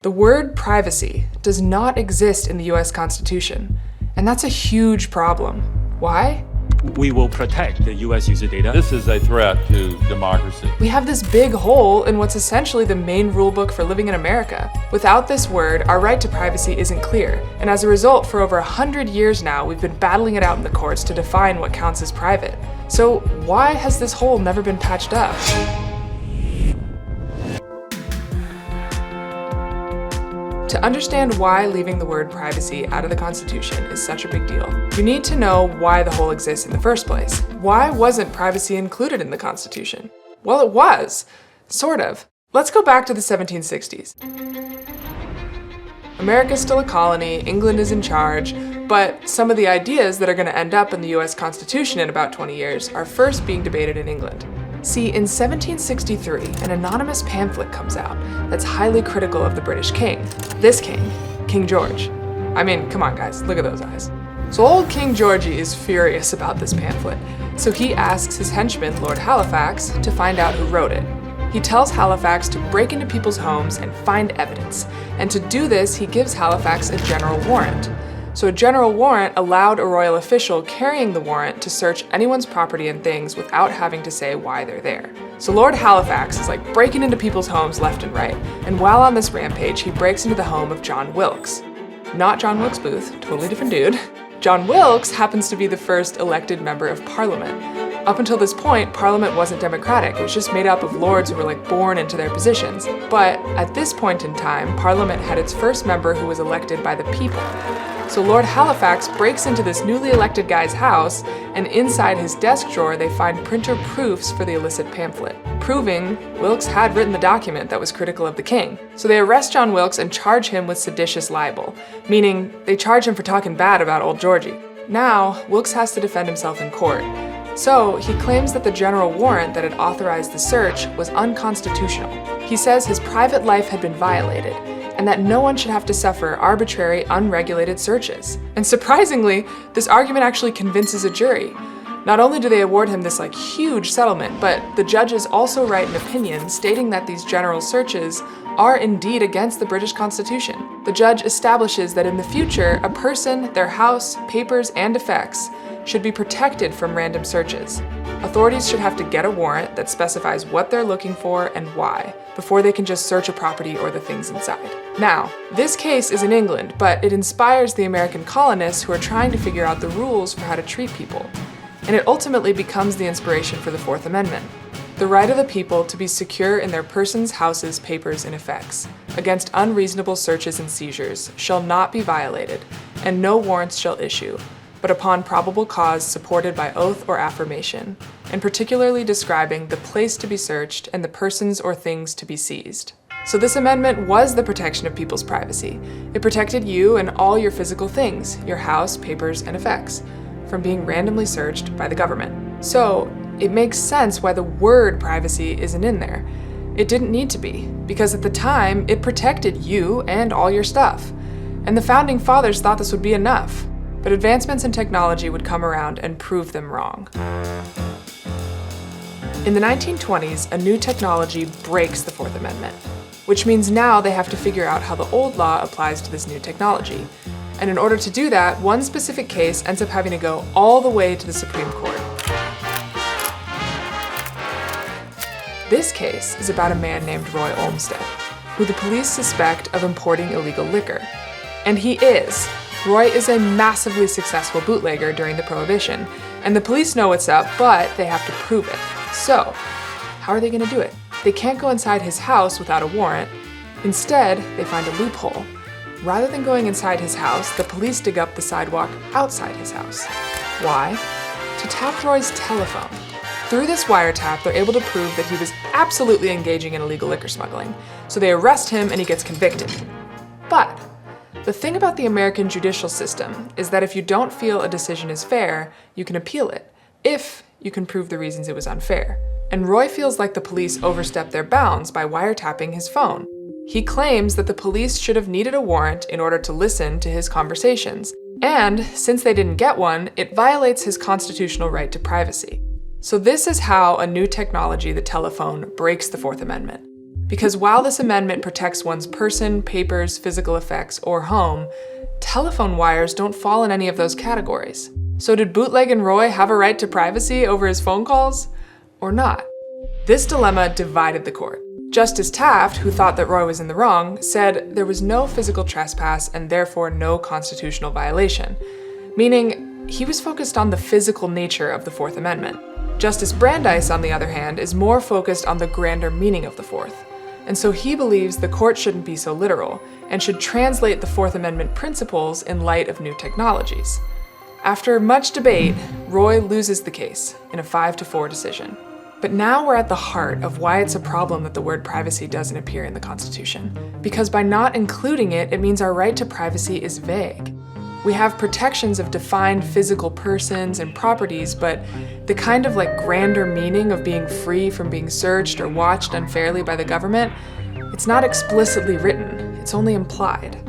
The word privacy does not exist in the US Constitution, and that's a huge problem. Why? We will protect the US user data. This is a threat to democracy. We have this big hole in what's essentially the main rulebook for living in America. Without this word, our right to privacy isn't clear, and as a result, for over 100 years now, we've been battling it out in the courts to define what counts as private. So why has this hole never been patched up? To understand why leaving the word privacy out of the Constitution is such a big deal, you need to know why the hole exists in the first place. Why wasn't privacy included in the Constitution? Well, it was. Sort of. Let's go back to the 1760s. America's still a colony, England is in charge, but some of the ideas that are going to end up in the US Constitution in about 20 years are first being debated in England. See, in 1763, an anonymous pamphlet comes out that's highly critical of the British king. This king, King George. I mean, come on guys, look at those eyes. So old King Georgie is furious about this pamphlet, so he asks his henchman, Lord Halifax, to find out who wrote it. He tells Halifax to break into people's homes and find evidence, and to do this, he gives Halifax a general warrant. So a general warrant allowed a royal official carrying the warrant to search anyone's property and things without having to say why they're there. So Lord Halifax is like breaking into people's homes left and right, and while on this rampage, he breaks into the home of John Wilkes. Not John Wilkes Booth, totally different dude. John Wilkes happens to be the first elected member of Parliament. Up until this point, Parliament wasn't democratic. It was just made up of lords who were like born into their positions. But at this point in time, Parliament had its first member who was elected by the people. So Lord Halifax breaks into this newly elected guy's house, and inside his desk drawer they find printer proofs for the illicit pamphlet, proving Wilkes had written the document that was critical of the king. So they arrest John Wilkes and charge him with seditious libel, meaning they charge him for talking bad about old Georgie. Now, Wilkes has to defend himself in court. So he claims that the general warrant that had authorized the search was unconstitutional. He says his private life had been violated, and that no one should have to suffer arbitrary, unregulated searches. And surprisingly, this argument actually convinces a jury. Not only do they award him this huge settlement, but the judges also write an opinion stating that these general searches are indeed against the British Constitution. The judge establishes that in the future, a person, their house, papers, and effects should be protected from random searches. Authorities should have to get a warrant that specifies what they're looking for and why, before they can just search a property or the things inside. Now, this case is in England, but it inspires the American colonists who are trying to figure out the rules for how to treat people. And it ultimately becomes the inspiration for the Fourth Amendment. The right of the people to be secure in their persons, houses, papers, and effects against unreasonable searches and seizures shall not be violated, and no warrants shall issue, but upon probable cause supported by oath or affirmation, and particularly describing the place to be searched and the persons or things to be seized. So this amendment was the protection of people's privacy. It protected you and all your physical things, your house, papers, and effects, from being randomly searched by the government. So it makes sense why the word privacy isn't in there. It didn't need to be, because at the time, it protected you and all your stuff. And the founding fathers thought this would be enough. But advancements in technology would come around and prove them wrong. In the 1920s, a new technology breaks the Fourth Amendment, which means now they have to figure out how the old law applies to this new technology. And in order to do that, one specific case ends up having to go all the way to the Supreme Court. This case is about a man named Roy Olmsted, who the police suspect of importing illegal liquor. And he is. Roy is a massively successful bootlegger during the Prohibition, and the police know what's up, but they have to prove it. So, how are they going to do it? They can't go inside his house without a warrant. Instead, they find a loophole. Rather than going inside his house, the police dig up the sidewalk outside his house. Why? To tap Roy's telephone. Through this wiretap, they're able to prove that he was absolutely engaging in illegal liquor smuggling, so they arrest him and he gets convicted. But the thing about the American judicial system is that if you don't feel a decision is fair, you can appeal it, if you can prove the reasons it was unfair. And Roy feels like the police overstepped their bounds by wiretapping his phone. He claims that the police should have needed a warrant in order to listen to his conversations, and since they didn't get one, it violates his constitutional right to privacy. So this is how a new technology, the telephone, breaks the Fourth Amendment. Because while this amendment protects one's person, papers, physical effects, or home, telephone wires don't fall in any of those categories. So did bootlegging Roy have a right to privacy over his phone calls? Or not? This dilemma divided the court. Justice Taft, who thought that Roy was in the wrong, said there was no physical trespass and therefore no constitutional violation, meaning he was focused on the physical nature of the Fourth Amendment. Justice Brandeis, on the other hand, is more focused on the grander meaning of the Fourth, and so he believes the court shouldn't be so literal and should translate the Fourth Amendment principles in light of new technologies. After much debate, Roy loses the case in a 5-4 decision. But now we're at the heart of why it's a problem that the word privacy doesn't appear in the Constitution. Because by not including it, it means our right to privacy is vague. We have protections of defined physical persons and properties, but the kind of grander meaning of being free from being searched or watched unfairly by the government, it's not explicitly written, it's only implied.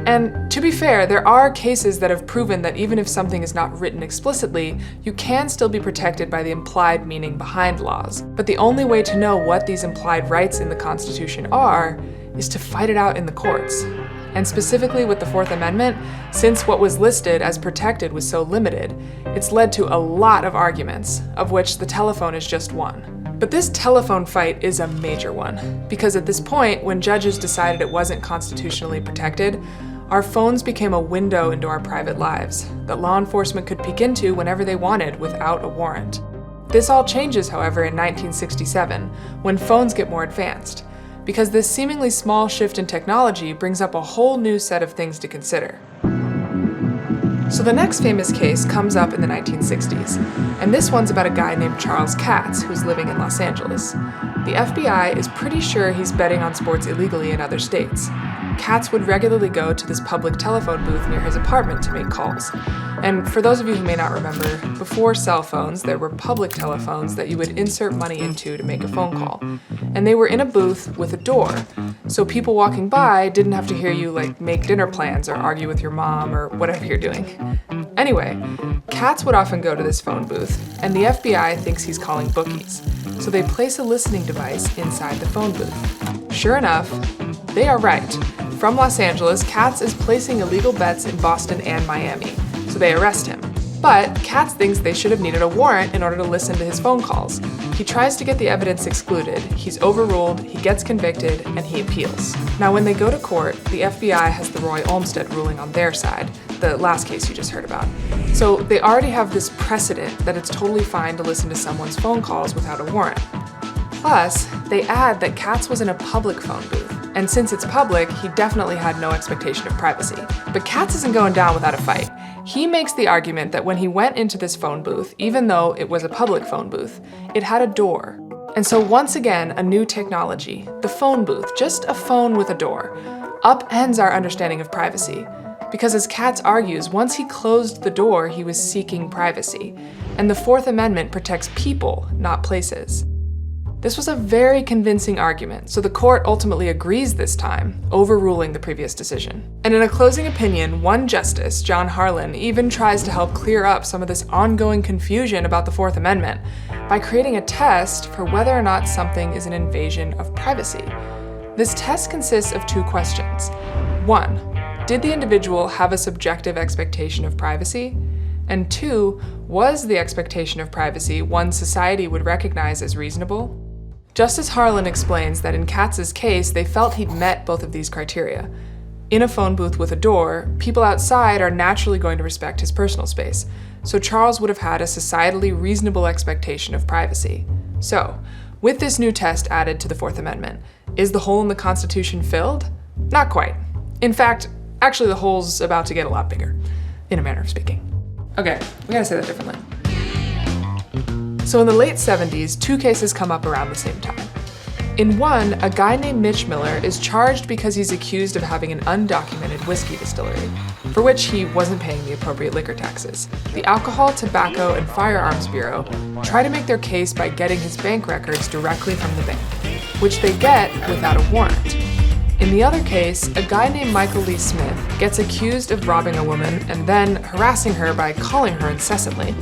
And to be fair, there are cases that have proven that even if something is not written explicitly, you can still be protected by the implied meaning behind laws. But the only way to know what these implied rights in the Constitution are is to fight it out in the courts. And specifically with the Fourth Amendment, since what was listed as protected was so limited, it's led to a lot of arguments, of which the telephone is just one. But this telephone fight is a major one, because at this point, when judges decided it wasn't constitutionally protected, our phones became a window into our private lives that law enforcement could peek into whenever they wanted without a warrant. This all changes, however, in 1967, when phones get more advanced, because this seemingly small shift in technology brings up a whole new set of things to consider. So the next famous case comes up in the 1960s, and this one's about a guy named Charles Katz who's living in Los Angeles. The FBI is pretty sure he's betting on sports illegally in other states. Katz would regularly go to this public telephone booth near his apartment to make calls. And for those of you who may not remember, before cell phones, there were public telephones that you would insert money into to make a phone call. And they were in a booth with a door, so people walking by didn't have to hear you make dinner plans or argue with your mom or whatever you're doing. Anyway, Katz would often go to this phone booth, and the FBI thinks he's calling bookies, so they place a listening device inside the phone booth. Sure enough, they are right. From Los Angeles, Katz is placing illegal bets in Boston and Miami, so they arrest him. But Katz thinks they should have needed a warrant in order to listen to his phone calls. He tries to get the evidence excluded, he's overruled, he gets convicted, and he appeals. Now when they go to court, the FBI has the Roy Olmsted ruling on their side, the last case you just heard about. So they already have this precedent that it's totally fine to listen to someone's phone calls without a warrant. Plus, they add that Katz was in a public phone booth, and since it's public, he definitely had no expectation of privacy. But Katz isn't going down without a fight. He makes the argument that when he went into this phone booth, even though it was a public phone booth, it had a door. And so once again, a new technology, the phone booth, just a phone with a door, upends our understanding of privacy. Because as Katz argues, once he closed the door, he was seeking privacy. And the Fourth Amendment protects people, not places. This was a very convincing argument, so the court ultimately agrees this time, overruling the previous decision. And in a closing opinion, one justice, John Harlan, even tries to help clear up some of this ongoing confusion about the Fourth Amendment by creating a test for whether or not something is an invasion of privacy. This test consists of 2 questions. 1, did the individual have a subjective expectation of privacy? And 2, was the expectation of privacy one society would recognize as reasonable? Justice Harlan explains that in Katz's case, they felt he'd met both of these criteria. In a phone booth with a door, people outside are naturally going to respect his personal space, so Charles would have had a societally reasonable expectation of privacy. So, with this new test added to the Fourth Amendment, is the hole in the Constitution filled? Not quite. In fact, actually the hole's about to get a lot bigger, in a manner of speaking. Okay, we gotta say that differently. So in the late 70s, 2 cases come up around the same time. In one, a guy named Mitch Miller is charged because he's accused of having an undocumented whiskey distillery, for which he wasn't paying the appropriate liquor taxes. The Alcohol, Tobacco, and Firearms Bureau try to make their case by getting his bank records directly from the bank, which they get without a warrant. In the other case, a guy named Michael Lee Smith gets accused of robbing a woman and then harassing her by calling her incessantly.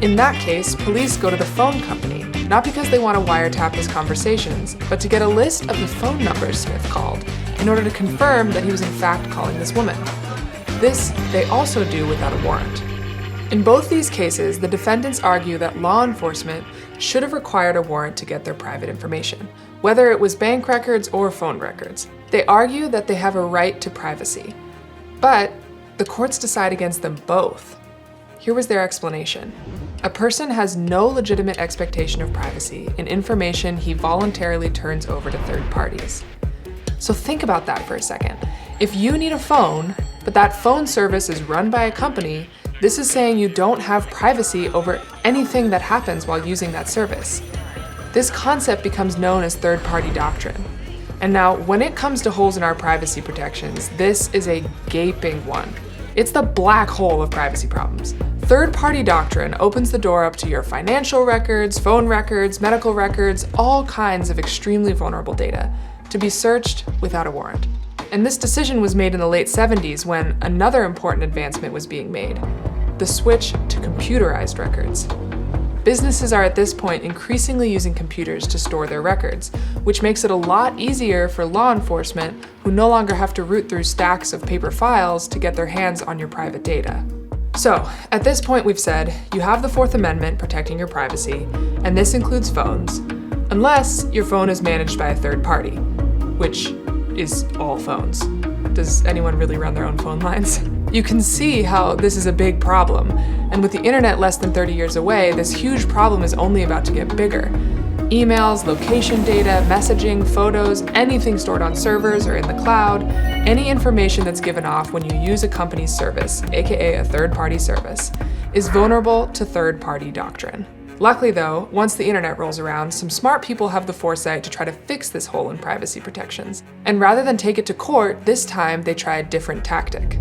In that case, police go to the phone company, not because they want to wiretap his conversations, but to get a list of the phone numbers Smith called in order to confirm that he was in fact calling this woman. This they also do without a warrant. In both these cases, the defendants argue that law enforcement should have required a warrant to get their private information, whether it was bank records or phone records. They argue that they have a right to privacy. But the courts decide against them both. Here was their explanation. A person has no legitimate expectation of privacy in information he voluntarily turns over to third parties. So think about that for a second. If you need a phone, but that phone service is run by a company, this is saying you don't have privacy over anything that happens while using that service. This concept becomes known as third-party doctrine. And now, when it comes to holes in our privacy protections, this is a gaping one. It's the black hole of privacy problems. Third-party doctrine opens the door up to your financial records, phone records, medical records, all kinds of extremely vulnerable data to be searched without a warrant. And this decision was made in the late 70s when another important advancement was being made, the switch to computerized records. Businesses are at this point increasingly using computers to store their records, which makes it a lot easier for law enforcement who no longer have to root through stacks of paper files to get their hands on your private data. So, at this point we've said, you have the Fourth Amendment protecting your privacy, and this includes phones, unless your phone is managed by a third party, which is all phones. Does anyone really run their own phone lines? You can see how this is a big problem, and with the internet less than 30 years away, this huge problem is only about to get bigger. Emails, location data, messaging, photos, anything stored on servers or in the cloud, any information that's given off when you use a company's service, aka a third-party service, is vulnerable to third-party doctrine. Luckily though, once the internet rolls around, some smart people have the foresight to try to fix this hole in privacy protections. And rather than take it to court, this time they try a different tactic.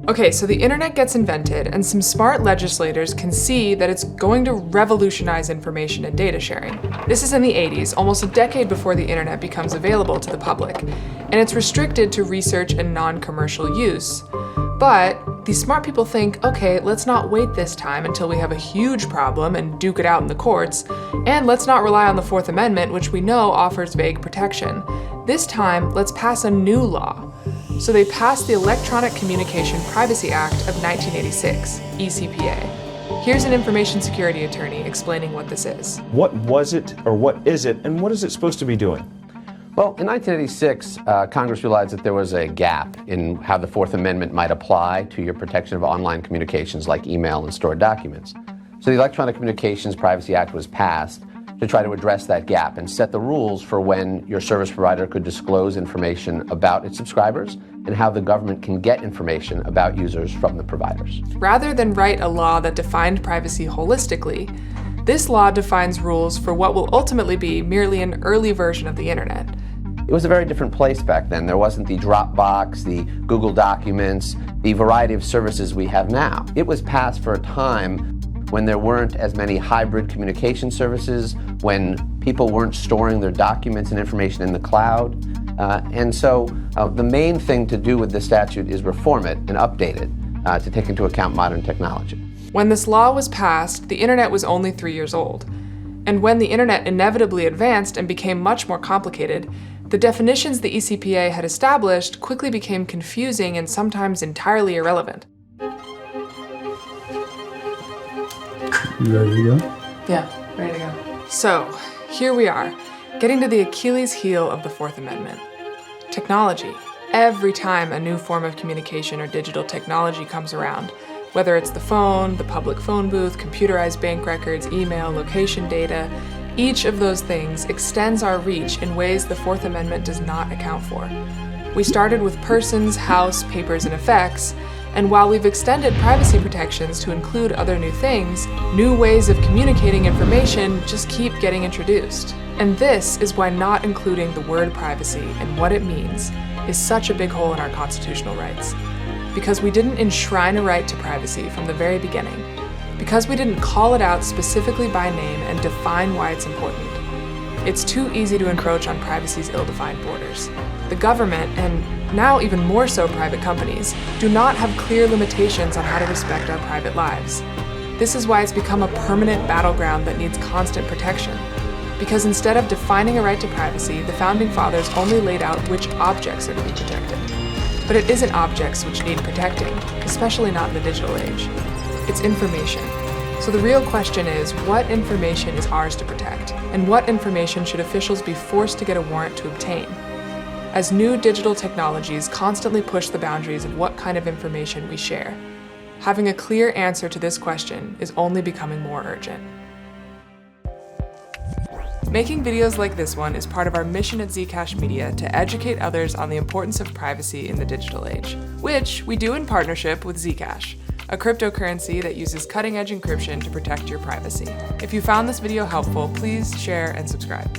Okay, so the internet gets invented, and some smart legislators can see that it's going to revolutionize information and data sharing. This is in the 80s, almost a decade before the internet becomes available to the public, and it's restricted to research and non-commercial use. But these smart people think, okay, let's not wait this time until we have a huge problem and duke it out in the courts, and let's not rely on the Fourth Amendment, which we know offers vague protection. This time, let's pass a new law. So they passed the Electronic Communication Privacy Act of 1986, ECPA. Here's an information security attorney explaining what this is. What was it, or what is it, and what is it supposed to be doing? Well, in 1986, Congress realized that there was a gap in how the Fourth Amendment might apply to your protection of online communications like email and stored documents. So the Electronic Communications Privacy Act was passed to try to address that gap and set the rules for when your service provider could disclose information about its subscribers and how the government can get information about users from the providers. Rather than write a law that defined privacy holistically, this law defines rules for what will ultimately be merely an early version of the internet. It was a very different place back then. There wasn't the Dropbox, the Google Documents, the variety of services we have now. It was passed for a time when there weren't as many hybrid communication services, when people weren't storing their documents and information in the cloud. And so the main thing to do with this statute is reform it and update it to take into account modern technology. When this law was passed, the internet was only 3 years old. And when the internet inevitably advanced and became much more complicated, the definitions the ECPA had established quickly became confusing and sometimes entirely irrelevant. You ready to go? Yeah, ready to go. So, here we are, getting to the Achilles heel of the Fourth Amendment. Technology. Every time a new form of communication or digital technology comes around, whether it's the phone, the public phone booth, computerized bank records, email, location data, each of those things extends our reach in ways the Fourth Amendment does not account for. We started with persons, house, papers, and effects, and while we've extended privacy protections to include other new things, new ways of communicating information just keep getting introduced. And this is why not including the word privacy and what it means is such a big hole in our constitutional rights. Because we didn't enshrine a right to privacy from the very beginning. Because we didn't call it out specifically by name and define why it's important. It's too easy to encroach on privacy's ill-defined borders. The government, and now even more so private companies, do not have clear limitations on how to respect our private lives. This is why it's become a permanent battleground that needs constant protection. Because instead of defining a right to privacy, the Founding Fathers only laid out which objects are to be protected. But it isn't objects which need protecting, especially not in the digital age. It's information. So the real question is, what information is ours to protect? And what information should officials be forced to get a warrant to obtain? As new digital technologies constantly push the boundaries of what kind of information we share, having a clear answer to this question is only becoming more urgent. Making videos like this one is part of our mission at Zcash Media to educate others on the importance of privacy in the digital age, which we do in partnership with Zcash, a cryptocurrency that uses cutting-edge encryption to protect your privacy. If you found this video helpful, please share and subscribe.